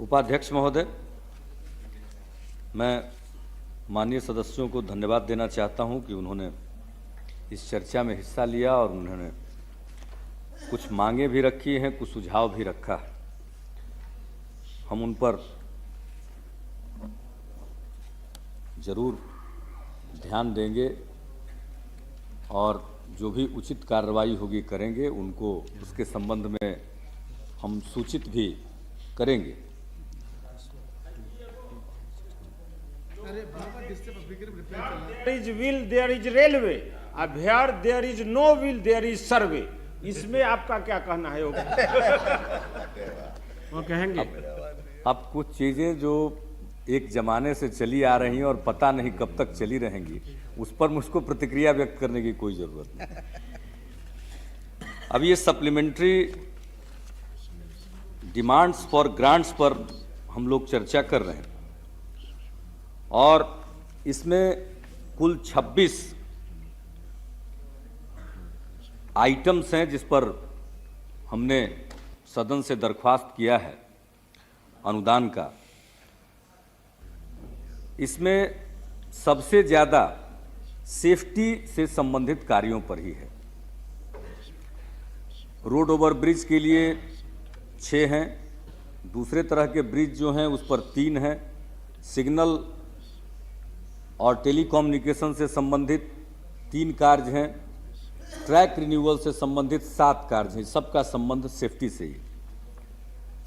उपाध्यक्ष महोदय, मैं माननीय सदस्यों को धन्यवाद देना चाहता हूं कि उन्होंने इस चर्चा में हिस्सा लिया और उन्होंने कुछ मांगे भी रखी हैं, कुछ सुझाव भी रखा है। हम उन पर जरूर ध्यान देंगे और जो भी उचित कार्रवाई होगी करेंगे, उनको उसके संबंध में हम सूचित भी करेंगे। There is will, there is railway. Where there is no will, there is survey. इसमें आपका क्या कहना है? वो कहेंगे अब कुछ चीजें जो एक जमाने से चली आ रही हैं और पता नहीं कब तक चली रहेंगी, उस पर मुझको प्रतिक्रिया व्यक्त करने की कोई जरूरत नहीं। अब ये सप्लीमेंट्री डिमांड्स फॉर ग्रांट्स पर हम लोग चर्चा कर रहे हैं और इसमें कुल 26 आइटम्स हैं जिस पर हमने सदन से दरख्वास्त किया है अनुदान का। इसमें सबसे ज़्यादा सेफ्टी से संबंधित कार्यों पर ही है। रोड ओवर ब्रिज के लिए 6 हैं, दूसरे तरह के ब्रिज जो हैं उस पर 3 हैं, सिग्नल और टेलीकम्युनिकेशन से संबंधित 3 कार्य हैं, ट्रैक रिन्यूअल से संबंधित 7 कार्य हैं। सबका संबंध सेफ्टी से ही।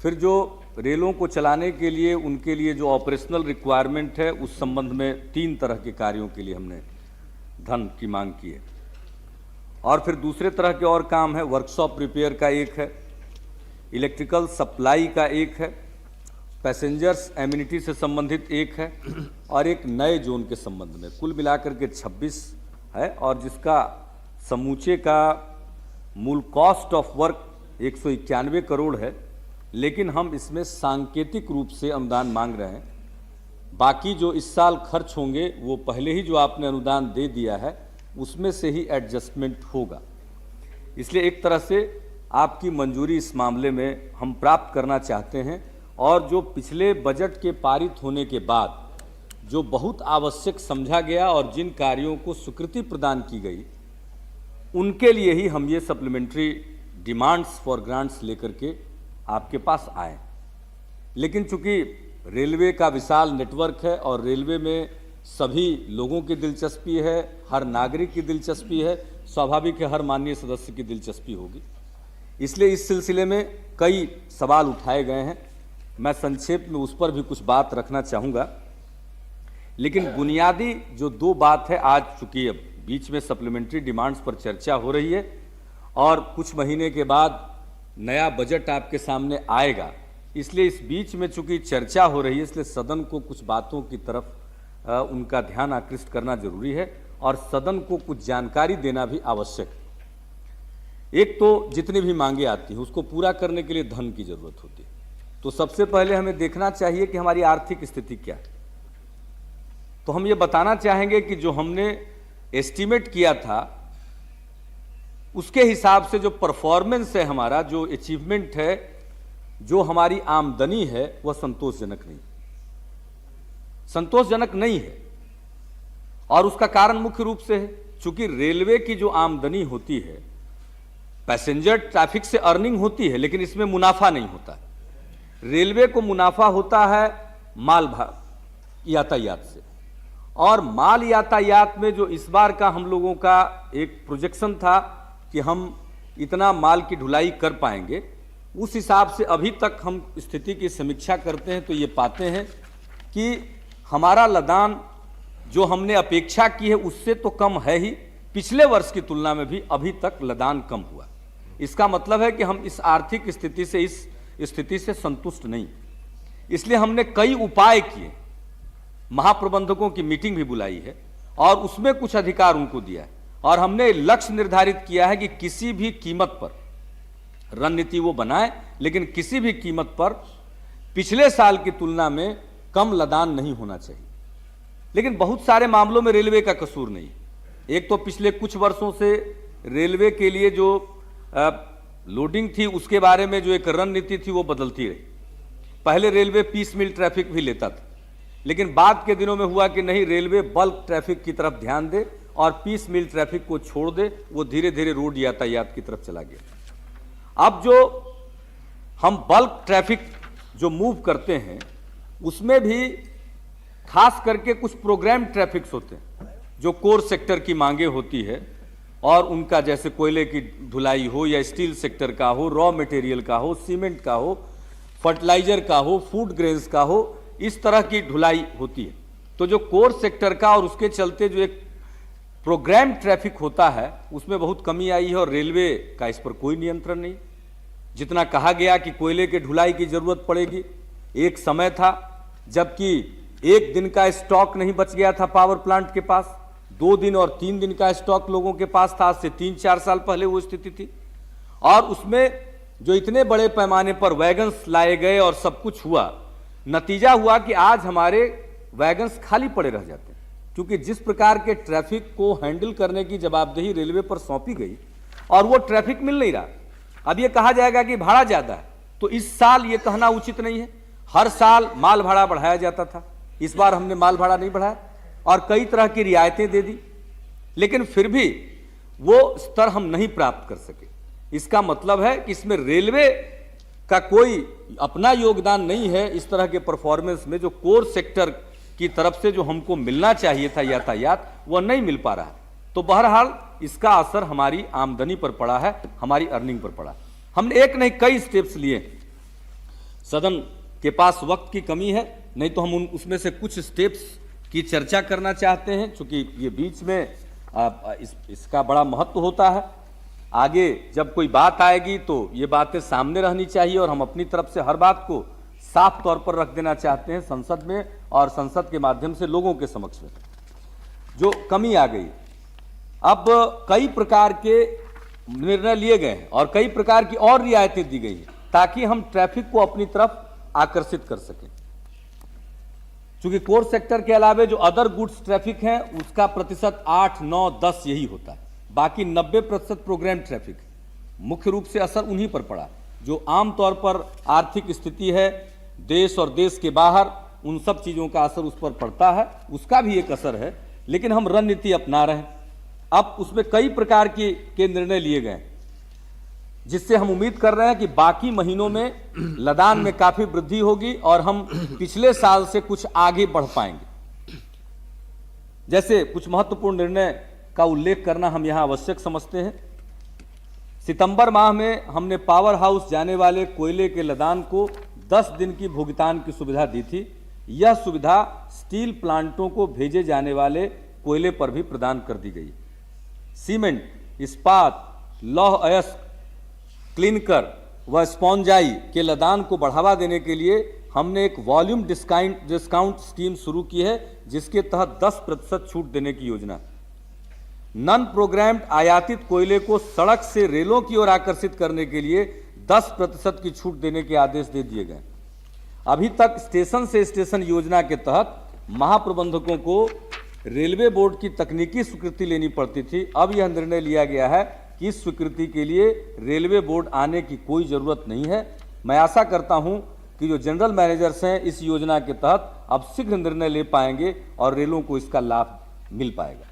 फिर जो रेलों को चलाने के लिए उनके लिए जो ऑपरेशनल रिक्वायरमेंट है, उस संबंध में 3 तरह के कार्यों के लिए हमने धन की मांग की है। और फिर दूसरे तरह के और काम है, वर्कशॉप रिपेयर का एक है, इलेक्ट्रिकल सप्लाई का एक है, पैसेंजर्स एमिनिटी से संबंधित एक है और एक नए जोन के संबंध में। कुल मिलाकर के 26 है और जिसका समूचे का मूल कॉस्ट ऑफ वर्क 191 करोड़ है, लेकिन हम इसमें सांकेतिक रूप से अनुदान मांग रहे हैं। बाकी जो इस साल खर्च होंगे वो पहले ही जो आपने अनुदान दे दिया है उसमें से ही एडजस्टमेंट होगा। इसलिए एक तरह से आपकी मंजूरी इस मामले में हम प्राप्त करना चाहते हैं और जो पिछले बजट के पारित होने के बाद जो बहुत आवश्यक समझा गया और जिन कार्यों को स्वीकृति प्रदान की गई, उनके लिए ही हम ये सप्लीमेंट्री डिमांड्स फॉर ग्रांट्स लेकर के आपके पास आए। लेकिन चूंकि रेलवे का विशाल नेटवर्क है और रेलवे में सभी लोगों की दिलचस्पी है, हर नागरिक की दिलचस्पी है, स्वाभाविक है हर माननीय सदस्य की दिलचस्पी होगी। इसलिए इस सिलसिले में कई सवाल उठाए गए हैं। मैं संक्षेप में उस पर भी कुछ बात रखना चाहूँगा, लेकिन बुनियादी जो 2 बात है, आज चूंकि अब बीच में सप्लीमेंट्री डिमांड्स पर चर्चा हो रही है और कुछ महीने के बाद नया बजट आपके सामने आएगा, इसलिए इस बीच में चूंकि चर्चा हो रही है, इसलिए सदन को कुछ बातों की तरफ उनका ध्यान आकृष्ट करना जरूरी है और सदन को कुछ जानकारी देना भी आवश्यक है। एक तो जितनी भी मांगे आती हैं उसको पूरा करने के लिए धन की जरूरत होती है, तो सबसे पहले हमें देखना चाहिए कि हमारी आर्थिक स्थिति क्या है। तो हम ये बताना चाहेंगे कि जो हमने एस्टीमेट किया था उसके हिसाब से जो परफॉर्मेंस है, हमारा जो अचीवमेंट है, जो हमारी आमदनी है, वह संतोषजनक नहीं है। और उसका कारण मुख्य रूप से है चूंकि रेलवे की जो आमदनी होती है, पैसेंजर ट्रैफिक से अर्निंग होती है, लेकिन इसमें मुनाफा नहीं होता है। रेलवे को मुनाफा होता है माल यातायात से, और माल यातायात में जो इस बार का हम लोगों का एक प्रोजेक्शन था कि हम इतना माल की ढुलाई कर पाएंगे, उस हिसाब से अभी तक हम स्थिति की समीक्षा करते हैं तो ये पाते हैं कि हमारा लदान जो हमने अपेक्षा की है उससे तो कम है ही, पिछले वर्ष की तुलना में भी अभी तक लदान कम हुआ। इसका मतलब है कि हम इस आर्थिक स्थिति से, इस स्थिति से संतुष्ट नहीं। इसलिए हमने कई उपाय किए, महाप्रबंधकों की मीटिंग भी बुलाई है और उसमें कुछ अधिकार उनको दिया है और हमने लक्ष्य निर्धारित किया है कि किसी भी कीमत पर रणनीति वो बनाए, लेकिन किसी भी कीमत पर पिछले साल की तुलना में कम लदान नहीं होना चाहिए। लेकिन बहुत सारे मामलों में रेलवे का कसूर नहीं। एक तो पिछले कुछ वर्षों से रेलवे के लिए जो लोडिंग थी उसके बारे में जो एक रणनीति थी वो बदलती रही। पहले रेलवे पीस मिल ट्रैफिक भी लेता था, लेकिन बाद के दिनों में हुआ कि नहीं, रेलवे बल्क ट्रैफिक की तरफ ध्यान दे और पीस मिल ट्रैफिक को छोड़ दे, वो धीरे धीरे रोड यातायात की तरफ चला गया। अब जो हम बल्क ट्रैफिक जो मूव करते हैं उसमें भी खास करके कुछ प्रोग्राम ट्रैफिक्स होते हैं जो कोर सेक्टर की मांगे होती है, और उनका जैसे कोयले की ढुलाई हो या स्टील सेक्टर का हो, रॉ मटेरियल का हो, सीमेंट का हो, फर्टिलाइजर का हो, फूड ग्रेन्स का हो, इस तरह की ढुलाई होती है। तो जो कोर सेक्टर का और उसके चलते जो एक प्रोग्राम ट्रैफिक होता है उसमें बहुत कमी आई है, और रेलवे का इस पर कोई नियंत्रण नहीं। जितना कहा गया कि कोयले के ढुलाई की जरूरत पड़ेगी, एक समय था जबकि एक दिन का स्टॉक नहीं बच गया था पावर प्लांट के पास, 2 दिन और 3 दिन का स्टॉक लोगों के पास था। आज से 3-4 साल पहले वो स्थिति थी, और उसमें जो इतने बड़े पैमाने पर वैगन्स लाए गए और सब कुछ हुआ, नतीजा हुआ कि आज हमारे वैगन्स खाली पड़े रह जाते हैं, क्योंकि जिस प्रकार के ट्रैफिक को हैंडल करने की जवाबदेही रेलवे पर सौंपी गई और वो ट्रैफिक मिल नहीं रहा। अब ये कहा जाएगा कि भाड़ा ज्यादा है, तो इस साल ये कहना उचित नहीं है। हर साल माल भाड़ा बढ़ाया जाता था, इस बार हमने माल भाड़ा नहीं बढ़ाया और कई तरह की रियायतें दे दी, लेकिन फिर भी वो स्तर हम नहीं प्राप्त कर सके। इसका मतलब है कि इसमें रेलवे का कोई अपना योगदान नहीं है इस तरह के परफॉर्मेंस में। जो कोर सेक्टर की तरफ से जो हमको मिलना चाहिए था यातायात, वह नहीं मिल पा रहा है। तो बहरहाल इसका असर हमारी आमदनी पर पड़ा है, हमारी अर्निंग पर पड़ा। हमने एक नहीं कई स्टेप्स लिए। सदन के पास वक्त की कमी है, नहीं तो हम उसमें से कुछ स्टेप्स की चर्चा करना चाहते हैं, क्योंकि ये बीच में इसका बड़ा महत्व होता है। आगे जब कोई बात आएगी तो ये बातें सामने रहनी चाहिए, और हम अपनी तरफ से हर बात को साफ तौर पर रख देना चाहते हैं संसद में, और संसद के माध्यम से लोगों के समक्ष में। जो कमी आ गई, अब कई प्रकार के निर्णय लिए गए हैं और कई प्रकार की और रियायतें दी गई हैं ताकि हम ट्रैफिक को अपनी तरफ आकर्षित कर सकें। चूंकि कोर सेक्टर के अलावे जो अदर गुड्स ट्रैफिक है उसका प्रतिशत 8, 9, 10 यही होता है, बाकी 90% प्रोग्राम ट्रैफिक। मुख्य रूप से असर उन्हीं पर पड़ा जो आमतौर पर आर्थिक स्थिति है देश और देश के बाहर, उन सब चीजों का असर उस पर पड़ता है, उसका भी एक असर है। लेकिन हम रणनीति अपना रहे हैं। अब उसमें कई प्रकार के निर्णय लिए गए, जिससे हम उम्मीद कर रहे हैं कि बाकी महीनों में लदान में काफी वृद्धि होगी और हम पिछले साल से कुछ आगे बढ़ पाएंगे। जैसे कुछ महत्वपूर्ण निर्णय का उल्लेख करना हम यहां आवश्यक समझते हैं। सितंबर माह में हमने पावर हाउस जाने वाले कोयले के लदान को 10 दिन की भुगतान की सुविधा दी थी। यह सुविधा स्टील प्लांटों को भेजे जाने वाले कोयले पर भी प्रदान कर दी गई। सीमेंट, इस्पात, लौह अयस्क, क्लिनकर व स्पॉन्जाई के लदान को बढ़ावा देने के लिए हमने एक वॉल्यूम डिस्काउंट स्कीम शुरू की है, जिसके तहत 10% छूट देने की योजना। नॉन प्रोग्राम्ड आयातित कोयले को सड़क से रेलों की ओर आकर्षित करने के लिए 10% की छूट देने के आदेश दे दिए गए। अभी तक स्टेशन से स्टेशन योजना के तहत महाप्रबंधकों को रेलवे बोर्ड की तकनीकी स्वीकृति लेनी पड़ती थी। अब यह निर्णय लिया गया है कि इस स्वीकृति के लिए रेलवे बोर्ड आने की कोई जरूरत नहीं है। मैं आशा करता हूं कि जो जनरल मैनेजर्स हैं इस योजना के तहत अब शीघ्र निर्णय ले पाएंगे और रेलों को इसका लाभ मिल पाएगा।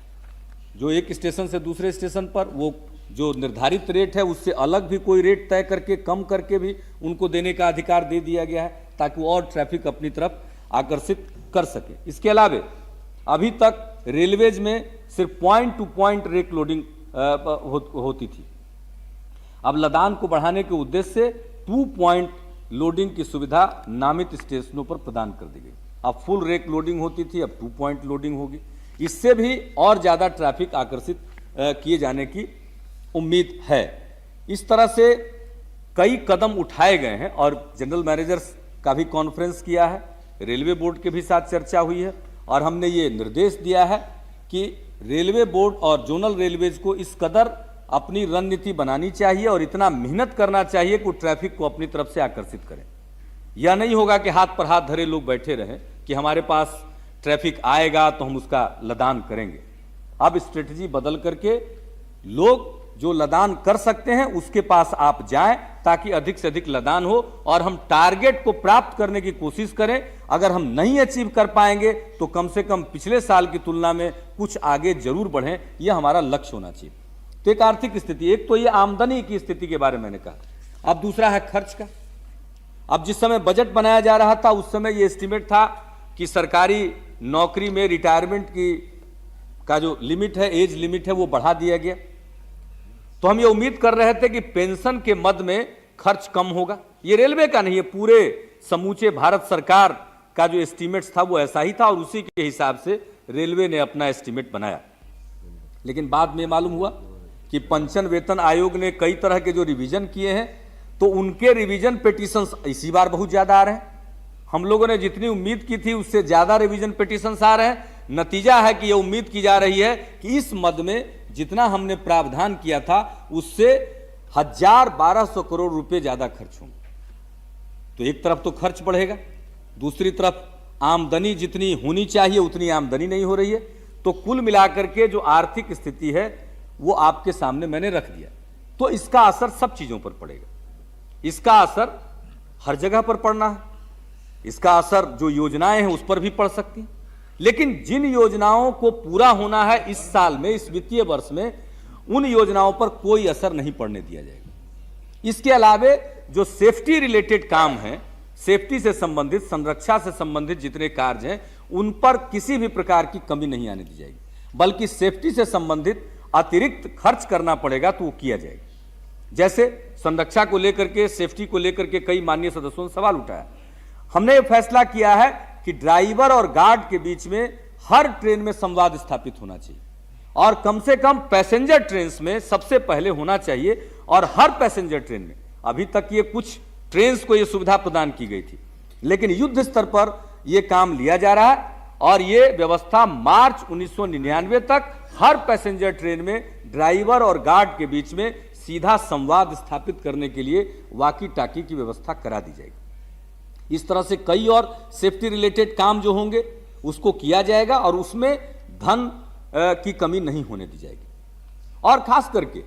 जो एक स्टेशन से दूसरे स्टेशन पर वो जो निर्धारित रेट है उससे अलग भी कोई रेट तय करके कम करके भी उनको देने का अधिकार दे दिया गया है, ताकि वो और ट्रैफिक अपनी तरफ आकर्षित कर सके। इसके अलावे अभी तक रेलवेज में सिर्फ point to point rake loading होती थी। अब लदान को बढ़ाने के उद्देश्य से 2 पॉइंट लोडिंग की सुविधा नामित स्टेशनों पर प्रदान कर दी गई। अब फुल रेक लोडिंग होती थी, अब 2 पॉइंट लोडिंग होगी। इससे भी और ज्यादा ट्रैफिक आकर्षित किए जाने की उम्मीद है। इस तरह से कई कदम उठाए गए हैं और जनरल मैनेजर्स का भी कॉन्फ्रेंस किया है, रेलवे बोर्ड के भी साथ चर्चा हुई है, और हमने ये निर्देश दिया है कि रेलवे बोर्ड और जोनल रेलवेज को इस कदर अपनी रणनीति बनानी चाहिए और इतना मेहनत करना चाहिए कि ट्रैफिक को अपनी तरफ से आकर्षित करें। यह नहीं होगा कि हाथ पर हाथ धरे लोग बैठे रहें कि हमारे पास ट्रैफिक आएगा तो हम उसका लदान करेंगे। अब स्ट्रेटजी बदल करके लोग जो लदान कर सकते हैं उसके पास आप जाएं, ताकि अधिक से अधिक लदान हो और हम टारगेट को प्राप्त करने की कोशिश करें। अगर हम नहीं अचीव कर पाएंगे तो कम से कम पिछले साल की तुलना में कुछ आगे जरूर बढ़ें, यह हमारा लक्ष्य होना चाहिए। तो एक आर्थिक स्थिति, एक तो ये आमदनी की स्थिति के बारे में मैंने कहा। अब दूसरा है खर्च का। अब जिस समय बजट बनाया जा रहा था उस समय ये एस्टीमेट था कि सरकारी नौकरी में रिटायरमेंट का जो लिमिट है, एज लिमिट है, वो बढ़ा दिया गया। तो हम ये उम्मीद कर रहे थे कि पेंशन के मद में खर्च कम होगा। ये रेलवे का नहीं है, पूरे समूचे भारत सरकार का जो एस्टीमेट्स था वो ऐसा ही था और उसी के हिसाब से रेलवे ने अपना एस्टीमेट बनाया। लेकिन बाद में मालूम हुआ कि पेंशन वेतन आयोग ने कई तरह के जो रिवीजन किए हैं, तो उनके रिवीजन पिटीशंस इसी बार बहुत ज्यादा आ रहे हैं। हम लोगों ने जितनी उम्मीद की थी उससे ज्यादा रिवीजन पिटीशंस आ रहे हैं। नतीजा है कि यह उम्मीद की जा रही है कि इस मद में जितना हमने प्रावधान किया था उससे 1200 करोड़ रुपए ज्यादा खर्च होंगे। तो एक तरफ तो खर्च बढ़ेगा, दूसरी तरफ आमदनी जितनी होनी चाहिए उतनी आमदनी नहीं हो रही है। तो कुल मिलाकर के जो आर्थिक स्थिति है वो आपके सामने मैंने रख दिया। तो इसका असर सब चीजों पर पड़ेगा। इसका असर हर जगह पर पड़ना है। इसका असर जो योजनाएं हैं उस पर भी पड़ सकती हैं। लेकिन जिन योजनाओं को पूरा होना है इस साल में, इस वित्तीय वर्ष में, उन योजनाओं पर कोई असर नहीं पड़ने दिया जाएगा। इसके अलावे जो सेफ्टी रिलेटेड काम है, सेफ्टी से संबंधित, संरक्षा से संबंधित जितने कार्य हैं, उन पर किसी भी प्रकार की कमी नहीं आने दी जाएगी, बल्कि सेफ्टी से संबंधित अतिरिक्त खर्च करना पड़ेगा तो वो किया जाएगा। जैसे संरक्षा को लेकर के, सेफ्टी को लेकर के कई माननीय सदस्यों ने सवाल उठाया। हमने ये फैसला किया है कि ड्राइवर और गार्ड के बीच में हर ट्रेन में संवाद स्थापित होना चाहिए और कम से कम पैसेंजर ट्रेन में सबसे पहले होना चाहिए। और हर पैसेंजर ट्रेन में, अभी तक ये कुछ ट्रेन को ये सुविधा प्रदान की गई थी, लेकिन युद्ध स्तर पर यह काम लिया जा रहा है और ये व्यवस्था मार्च 1999 तक हर पैसेंजर ट्रेन में ड्राइवर और गार्ड के बीच में सीधा संवाद स्थापित करने के लिए वाकी टाकी की व्यवस्था करा दी जाएगी। इस तरह से कई और सेफ्टी रिलेटेड काम जो होंगे उसको किया जाएगा और उसमें धन की कमी नहीं होने दी जाएगी। और खास करके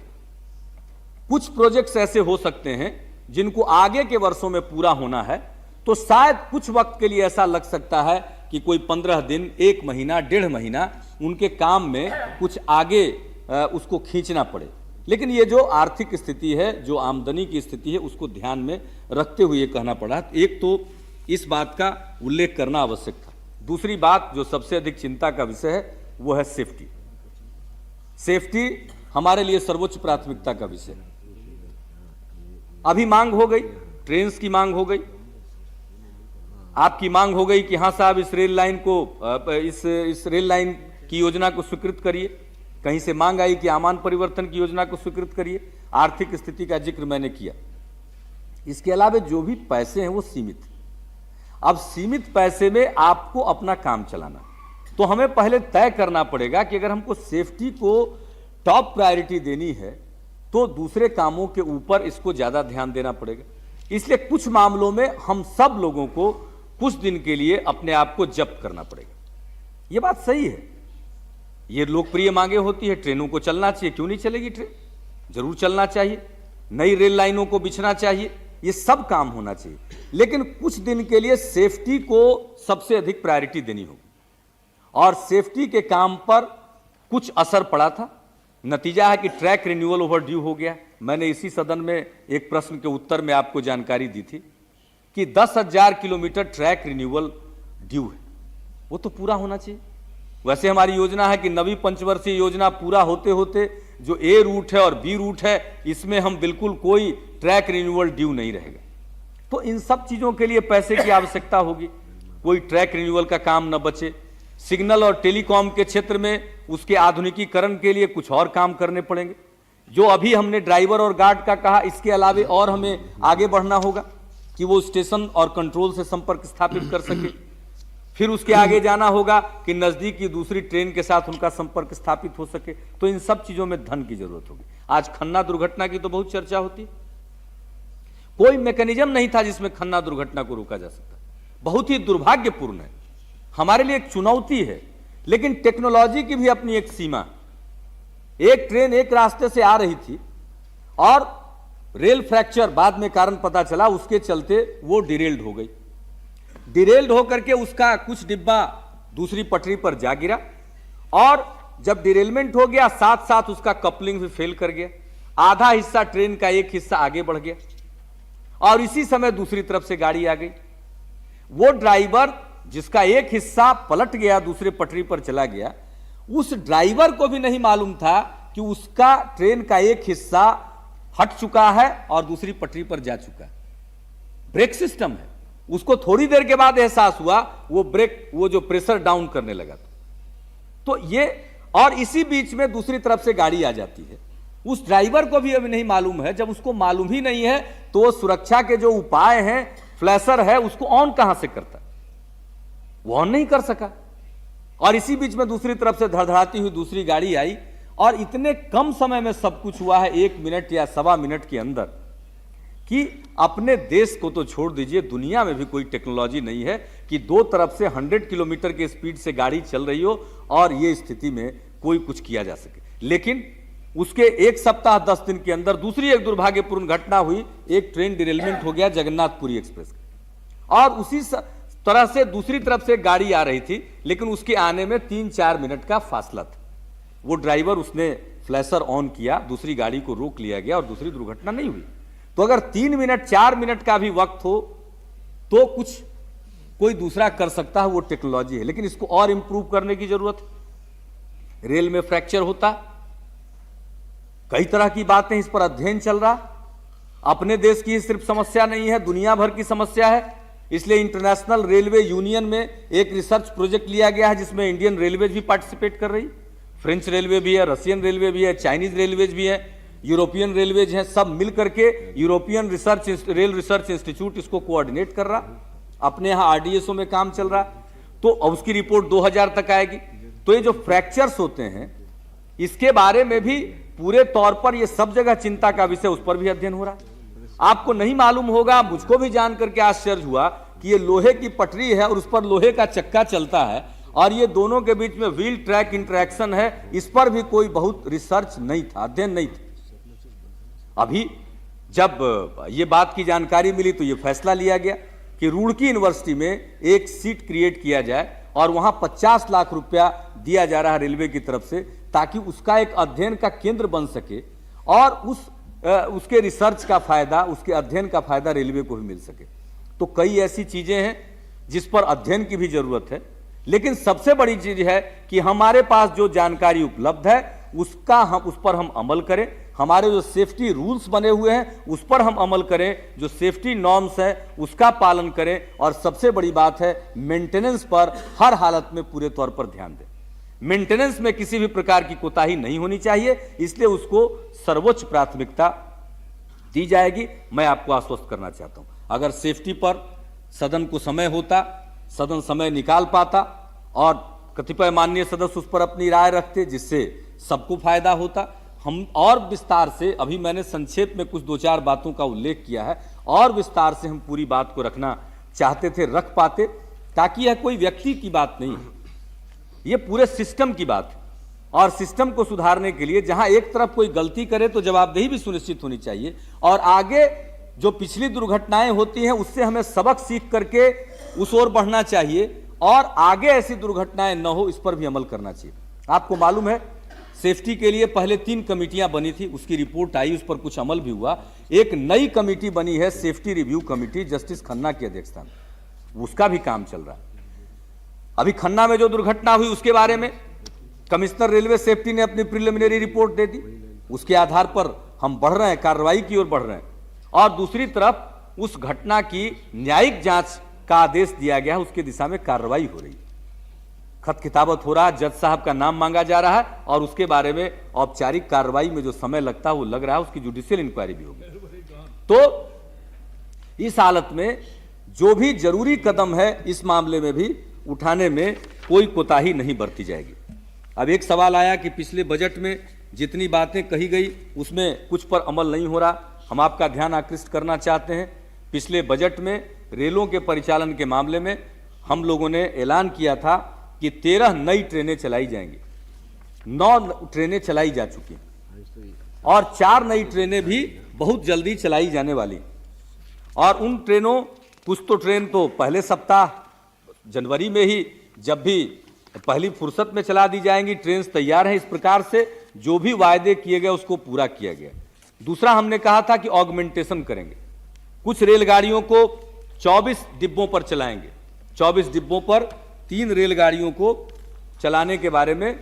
कुछ प्रोजेक्ट्स ऐसे हो सकते हैं जिनको आगे के वर्षों में पूरा होना है, तो शायद कुछ वक्त के लिए ऐसा लग सकता है कि कोई 15 दिन, 1 महीना, 1.5 महीना उनके काम में कुछ आगे उसको खींचना पड़े। लेकिन ये जो आर्थिक स्थिति है, जो आमदनी की स्थिति है, उसको ध्यान में रखते हुए कहना पड़ा। एक तो इस बात का उल्लेख करना आवश्यक था। दूसरी बात जो सबसे अधिक चिंता का विषय है वो है सेफ्टी। सेफ्टी हमारे लिए सर्वोच्च प्राथमिकता का विषय है। अभी मांग हो गई, ट्रेन की मांग हो गई, आपकी मांग हो गई कि हाँ साहब इस रेल लाइन को, इस रेल लाइन की योजना को स्वीकृत करिए। कहीं से मांग आई कि आमान परिवर्तन की योजना को स्वीकृत करिए। आर्थिक स्थिति का जिक्र मैंने किया। इसके अलावा जो भी पैसे हैं वो सीमित। अब सीमित पैसे में आपको अपना काम चलाना, तो हमें पहले तय करना पड़ेगा कि अगर हमको सेफ्टी को टॉप प्रायोरिटी देनी है तो दूसरे कामों के ऊपर इसको ज्यादा ध्यान देना पड़ेगा। इसलिए कुछ मामलों में हम सब लोगों को कुछ दिन के लिए अपने आप को जब्त करना पड़ेगा। यह बात सही है, ये लोकप्रिय मांगे होती है। ट्रेनों को चलना चाहिए, क्यों नहीं चलेगी ट्रेन? जरूर चलना चाहिए। नई रेल लाइनों को बिछना चाहिए, ये सब काम होना चाहिए। लेकिन कुछ दिन के लिए सेफ्टी को सबसे अधिक प्रायोरिटी देनी होगी। और सेफ्टी के काम पर कुछ असर पड़ा था। नतीजा है कि ट्रैक रिन्यूअल ओवर ड्यू हो गया। मैंने इसी सदन में एक प्रश्न के उत्तर में आपको जानकारी दी थी कि 10,000 किलोमीटर ट्रैक रिन्यूअल ड्यू है, वो तो पूरा होना चाहिए। वैसे हमारी योजना है कि नवी पंचवर्षीय योजना पूरा होते होते जो ए रूट है और बी रूट है, इसमें हम बिल्कुल कोई ट्रैक रिन्यूअल ड्यू नहीं रहेगा। तो इन सब चीजों के लिए पैसे की आवश्यकता होगी, कोई ट्रैक रिन्यूअल का काम न बचे। सिग्नल और टेलीकॉम के क्षेत्र में उसके आधुनिकीकरण के लिए कुछ और काम करने पड़ेंगे। जो अभी हमने ड्राइवर और गार्ड का कहा, इसके अलावे और हमें आगे बढ़ना होगा कि वो स्टेशन और कंट्रोल से संपर्क स्थापित कर सके। फिर उसके आगे जाना होगा कि नजदीक की दूसरी ट्रेन के साथ उनका संपर्क स्थापित हो सके। तो इन सब चीजों में धन की जरूरत होगी। आज खन्ना दुर्घटना की तो बहुत चर्चा होती है। कोई मैकेनिज्म नहीं था जिसमें खन्ना दुर्घटना को रोका जा सकता। बहुत ही दुर्भाग्यपूर्ण है, हमारे लिए एक चुनौती है। लेकिन टेक्नोलॉजी की भी अपनी एक सीमा। एक ट्रेन एक रास्ते से आ रही थी और रेल फ्रैक्चर बाद में कारण पता चला, उसके चलते वो डिरेल्ड हो गई। डिरेल्ड होकर के उसका कुछ डिब्बा दूसरी पटरी पर जा गिरा और जब डिरेलमेंट हो गया साथ साथ उसका कपलिंग भी फेल कर गया। आधा हिस्सा ट्रेन का एक हिस्सा आगे बढ़ गया और इसी समय दूसरी तरफ से गाड़ी आ गई। वो ड्राइवर जिसका एक हिस्सा पलट गया, दूसरे पटरी पर चला गया, उस ड्राइवर को भी नहीं मालूम था कि उसका ट्रेन का एक हिस्सा हट चुका है और दूसरी पटरी पर जा चुका है। ब्रेक सिस्टम है, उसको थोड़ी देर के बाद एहसास हुआ, वो जो प्रेशर डाउन करने लगा तो ये, और इसी बीच में दूसरी तरफ से गाड़ी आ जाती है। उस ड्राइवर को भी अभी नहीं मालूम है। जब उसको मालूम ही नहीं है तो सुरक्षा के जो उपाय हैं, फ्लैशर है, उसको ऑन कहां से करता? वो ऑन नहीं कर सका और इसी बीच में दूसरी तरफ से धड़धड़ाती हुई दूसरी गाड़ी आई और इतने कम समय में सब कुछ हुआ है, 1 मिनट या सवा मिनट के अंदर, कि अपने देश को तो छोड़ दीजिए, दुनिया में भी कोई टेक्नोलॉजी नहीं है कि दो तरफ से 100 किलोमीटर के स्पीड से गाड़ी चल रही हो और ये स्थिति में कोई कुछ किया जा सके। लेकिन उसके 1 सप्ताह 10 दिन के अंदर दूसरी एक दुर्भाग्यपूर्ण घटना हुई। एक ट्रेन डिरेलमेंट हो गया जगन्नाथपुरी एक्सप्रेस और उसी तरह से दूसरी तरफ से गाड़ी आ रही थी, लेकिन उसके आने में 3-4 मिनट का फासला था। वो ड्राइवर, उसने फ्लैशर ऑन किया, दूसरी गाड़ी को रोक लिया गया और दूसरी दुर्घटना नहीं हुई। तो अगर 3 मिनट 4 मिनट का भी वक्त हो तो कुछ कोई दूसरा कर सकता है, वो टेक्नोलॉजी है। लेकिन इसको और इंप्रूव करने की जरूरत है। रेल में फ्रैक्चर होता, कई तरह की बातें, इस पर अध्ययन चल रहा। अपने देश की सिर्फ समस्या नहीं है, दुनिया भर की समस्या है। इसलिए इंटरनेशनल रेलवे यूनियन में एक रिसर्च प्रोजेक्ट लिया गया है जिसमें इंडियन रेलवेज भी पार्टिसिपेट कर रही, फ्रेंच रेलवे भी है, रशियन रेलवे भी है, चाइनीज रेलवेज भी है, यूरोपियन रेलवेज हैं। सब मिलकर के यूरोपियन रेल रिसर्च इंस्टीट्यूट इसको कोऑर्डिनेट कर रहा। अपने यहाँ आरडीएसओ में काम चल रहा। तो अब उसकी रिपोर्ट 2000 तक आएगी। तो ये जो फ्रैक्चर्स होते हैं, इसके बारे में भी पूरे तौर पर ये सब जगह चिंता का विषय, उस पर भी अध्ययन हो रहा है। आपको नहीं मालूम होगा, मुझको भी जान करके आश्चर्य हुआ कि ये लोहे की पटरी है और उस पर लोहे का चक्का चलता है और ये दोनों के बीच में व्हील ट्रैक इंटरेक्शन है। इस पर भी कोई बहुत रिसर्च नहीं था, अध्ययन नहीं था। अभी जब ये बात की जानकारी मिली तो ये फैसला लिया गया कि रुड़की यूनिवर्सिटी में एक सीट क्रिएट किया जाए और वहां 50 लाख रुपया दिया जा रहा है रेलवे की तरफ से, ताकि उसका एक अध्ययन का केंद्र बन सके और उसके रिसर्च का फायदा, उसके अध्ययन का फायदा रेलवे को भी मिल सके। तो कई ऐसी चीजें हैं जिस पर अध्ययन की भी जरूरत है। लेकिन सबसे बड़ी चीज है कि हमारे पास जो जानकारी उपलब्ध है उस पर हम अमल करें। हमारे जो सेफ्टी रूल्स बने हुए हैं उस पर हम अमल करें, जो सेफ्टी नॉर्म्स है उसका पालन करें और सबसे बड़ी बात है मेंटेनेंस पर हर हालत में पूरे तौर पर ध्यान दें। मेंटेनेंस में किसी भी प्रकार की कोताही नहीं होनी चाहिए, इसलिए उसको सर्वोच्च प्राथमिकता दी जाएगी। मैं आपको आश्वस्त करना चाहता हूं, अगर सेफ्टी पर सदन को समय होता, सदन समय निकाल पाता और कतिपय माननीय सदस्य उस पर अपनी राय रखते जिससे सबको फायदा होता। हम और विस्तार से, अभी मैंने संक्षेप में कुछ 2-4 बातों का उल्लेख किया है, और विस्तार से हम पूरी बात को रखना चाहते थे, रख पाते, ताकि यह कोई व्यक्ति की बात नहीं है, ये पूरे सिस्टम की बात है। और सिस्टम को सुधारने के लिए जहां एक तरफ कोई गलती करे तो जवाबदेही भी सुनिश्चित होनी चाहिए और आगे जो पिछली दुर्घटनाएं होती हैं उससे हमें सबक सीख करके उस ओर बढ़ना चाहिए और आगे ऐसी दुर्घटनाएं न हो, इस पर भी अमल करना चाहिए। आपको मालूम है सेफ्टी के लिए पहले 3 कमेटियां बनी थी, उसकी रिपोर्ट आई, उस पर कुछ अमल भी हुआ। एक नई कमेटी बनी है safety review committee, justice Khanna की अध्यक्षता में, उसका भी काम चल रहा है। अभी खन्ना में जो दुर्घटना हुई उसके बारे में कमिश्नर रेलवे सेफ्टी ने अपनी प्रिलिमिनरी रिपोर्ट दे दी, उसके आधार पर हम बढ़ रहे हैं, कार्रवाई की ओर बढ़ रहे हैं। और दूसरी तरफ उस घटना की न्यायिक जांच का आदेश दिया गया है, उसकी दिशा में कार्रवाई हो रही है, खत खिताबत हो रहा है, जज साहब का नाम मांगा जा रहा है और उसके बारे में औपचारिक कार्रवाई में जो समय लगता है वो लग रहा है, उसकी जुडिशियल इंक्वायरी भी होगी। तो इस हालत में जो भी जरूरी कदम है इस मामले में भी उठाने में कोई कोताही नहीं बरती जाएगी। अब एक सवाल आया कि पिछले बजट में जितनी बातें कही गई उसमें कुछ पर अमल नहीं हो रहा। हम आपका ध्यान आकृष्ट करना चाहते हैं, पिछले बजट में रेलों के परिचालन के मामले में हम लोगों ने ऐलान किया था कि 13 नई ट्रेनें चलाई जाएंगी 9 ट्रेनें चलाई जा चुकी हैं और 4 नई ट्रेनें भी बहुत जल्दी चलाई जाने वाली। और उन ट्रेनों, कुछ तो ट्रेन तो पहले सप्ताह जनवरी में ही जब भी पहली फुर्सत में चला दी जाएंगी, ट्रेन तैयार हैं। इस प्रकार से जो भी वायदे किए गए उसको पूरा किया गया। दूसरा हमने कहा था कि ऑगमेंटेशन करेंगे, कुछ रेलगाड़ियों को 24 डिब्बों पर चलाएंगे। 24 डिब्बों पर 3 रेलगाड़ियों को चलाने के बारे में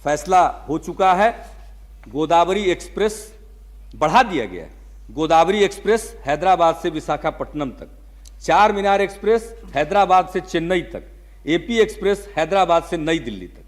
फैसला हो चुका है। गोदावरी एक्सप्रेस बढ़ा दिया गया है। गोदावरी एक्सप्रेस हैदराबाद से विशाखापट्टनम तक, 4 मीनार एक्सप्रेस हैदराबाद से चेन्नई तक, एपी एक्सप्रेस हैदराबाद से नई दिल्ली तक।